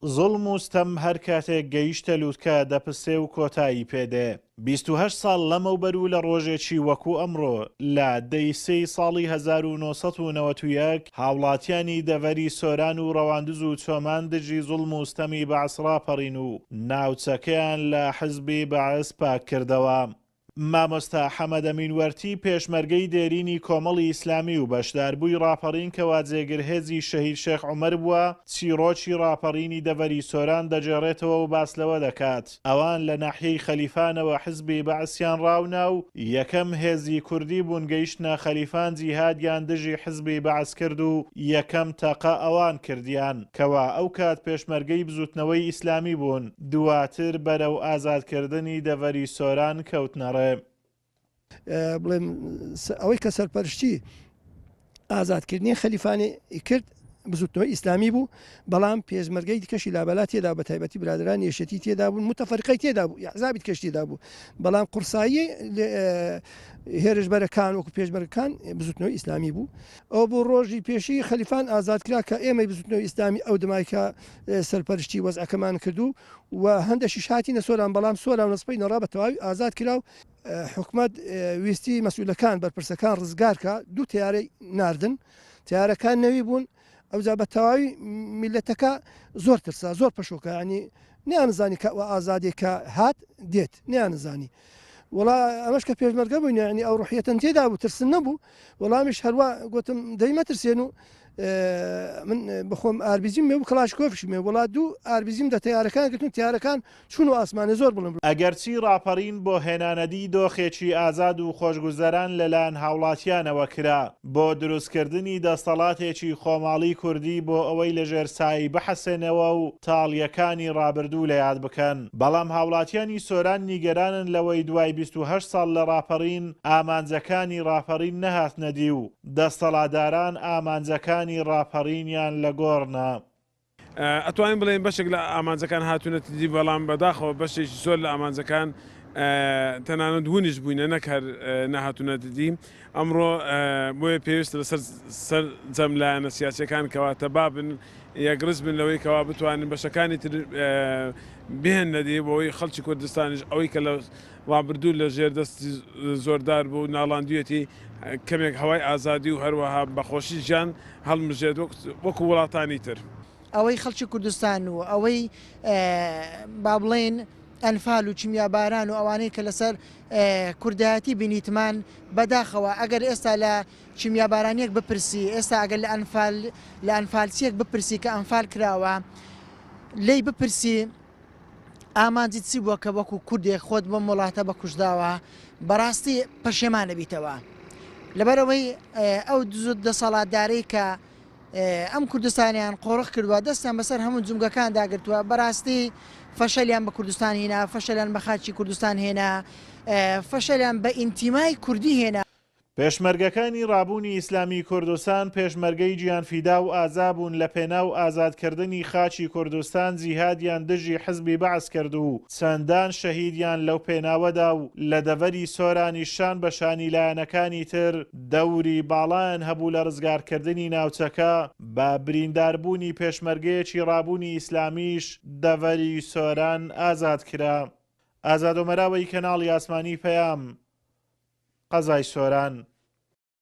زوڵم و ستەم هەر کاتێک گەیشتە لووتکە دەپسێ و کۆتایی پێدێ. 28 ساڵ لەمەوبەر و لە ڕۆژێکی وەکو ئەمڕۆ لە دەی سێی ساڵی 1991 هاوڵاتیانی دەڤەری سۆران و ڕەواندز و چۆمان دژی زوڵم و ستەمی بەعس ڕاپەڕین و ناوچەکەیان لە حزبی بەعس پاک کردەوە. مامۆستا حەمەد ئەمین وەرتی پێشمەرگەی دێرینی کۆمەڵی ئیسلامی و بەشداربووی ڕاپەڕین کەوا جێگرهێزی شەهید شێخ عومەر بووە چیرۆکی ڕاپەڕینی دەڤەری سۆران دەجێڕێتەوە و باس لەوە دەکات. ئەوان لە ناحیەی خەلیفانەوە حزبی بەعسیان ڕاونا و یەکەم هێزی کوردی بوون گەیشتنە خەلیفان جیهادیان دژی حزبی بەعس کرد و یەکەم تەقە ئەوان کردیان کەوا ئەو کات پێشمەرگەی بزوتنەوەی ئیسلامی بوون دواتر بەرەو ئازادکردنی دەڤەری سۆران کەوتنەڕێ. بڵێم ئەوەی کە سەرپەرشتی ئازادکردنی خەلیفانی کرد بزوتنەوەی ئیسلامی بوو بەڵام پێشمەرگەی دیکەشی لابەلا تێدا بە تایبەتی برادران یەشەتی تێدا بوون متەفەرقەی تێدا بوو یحزابی تکەشتێدا بوو بەڵام قورسایی هێرشبەرەکان وەکو پێشمەرگەکان بزوتنەوەی ئیسلامی بوو. ئەو بۆ ڕۆژی پێشی خەلیفان ئازادکرا کە ئێمە بزوتنەوەی ئیسلامی ئەو دمایکە سەرپەرشتی وەزعەکەمان کردو و هەندێکیش هاتینە سۆران بەڵام سۆران نسبەی نەڕا بە تەواوی ئازاد کرا و حکومەت ویستی مەسئولەکان بەرپرسەکان ڕزگارکە دوو تیارەی ناردن تیارەکان نەوی بوون ئەوجا بە تەواوی میلەتەکە زۆر ترسا زۆر پەشۆکە ینی نیانزانی کە ئازادێکە هات دێت نیانزانی وڵا ئەمەش کە پێشمەرگە بووین ینی ئەو ڕوحیەتەن تێدا بوو ترسن نەبوو وەڵامیش هەروە گوتم دەیمە ترسێن و من بخۆم ئاربیزیم مێ و کلاشکۆفش مێ وڵات دوو ئاربیزیم دە تیارەکان کردن تیارەکان چون و ئاسمانە زۆر بڵم ئەگەرچی ڕاپەڕین بۆ هێنانەدی دۆخێکی ئازاد و خۆشگوزەران لەلایەن هاوڵاتیانەوە کرا بۆ دروستکردنی دەسەڵاتێکی خۆماڵی کوردی بۆ ئەوەی لە ژێرسایی بحەسێنەوە و تاڵیەکانی ڕابردوو لە یاد بکەن بەڵام هاوڵاتیانی سۆران نیگەرانن لەوەی دوای 28 ساڵ لە ڕاپەڕین ئامانجەکانی ڕاپەڕین نەهاتنەدی و دەسەڵاتداران ئامانجەکان ڕاپەڕینیان لە گۆڕنا. ئەتوانین بڵێن بەشێک لە ئامانجەکان هاتوونەتی دی بەڵام بەداخەوە بەشێکی زۆر لە ئامانجەکان تەنانەت هونیش بووینە نەکار نەهاتوونەتی دی ئەمڕۆ بۆیە پێویستە لەسەر سەر جەملایەنە سیاسیەکان کەواتە بابن یەکرس بن لەوەی کەوا بتوانین بەشەکانی تر بهێن نەدی بۆەوەی خەڵکی کوردستانیش ئەوەی کە لە وابردوو لە ژێردەستی زۆردار بوو ناڵاندویەتی کەمێک هەوای ئازادی و هەروەها بەخۆشی ژیان هەڵمژێت وەکو وڵاتانی تر. ئەوەی خەڵکی کوردستان و ئەوەی با بڵێن ئەنفال و چیمیاباران و ئەوانەی کە لەسەر کوردایەتی بینیتمان بەداخەوە ئەگەر ئێستا لە چیمیابارانیەک بپرسی ئێستا ئەگەر لە ئەنفالچیەک بپرسی کە ئەنفال کراوە لی بپرسی ئامانجیت چی بووە کە وەکو کوردێک خۆت بۆ وڵاتە بە کوژداوە بەڕاستی پەشێمانە بیتەوە لەبەرەوەی ئەو دەسەڵاتدارەی کە ئەم کوردستانیان قۆڕق کردووە دەستیان بەسەر هەموو جومگەکان داگرتووە بەڕاستی فەشەلیان بە کوردستان هێنا فەشەلیان بە خاچی کوردستان هێنا فەشەلیان بە ئینتیمای کوردی هێنا. پێشمەرگەکانی ڕابوونی ئیسلامی کوردستان پێشمەرگەی گیانفیدا و ئازابوون لە پێناو ئازادکردنی خاچی کوردستان جیهادیان دژی حزبی بەعس کرد و چەندان شەهیدیان لەو پێناوەدا و لە دەڤەری سۆرانی شان بە شانی لایەنەکانی تر دەوری باڵایان هەبوو لە ڕزگارکردنی ناوچەکە بە برینداربوونی پێشمەرگەیەکی ڕابوونی ئیسلامیش دەڤەری سۆران ئازاد کرا. ئازادۆمەراوەی کەناڵی ئاسمانی پەیام قەزای سۆران.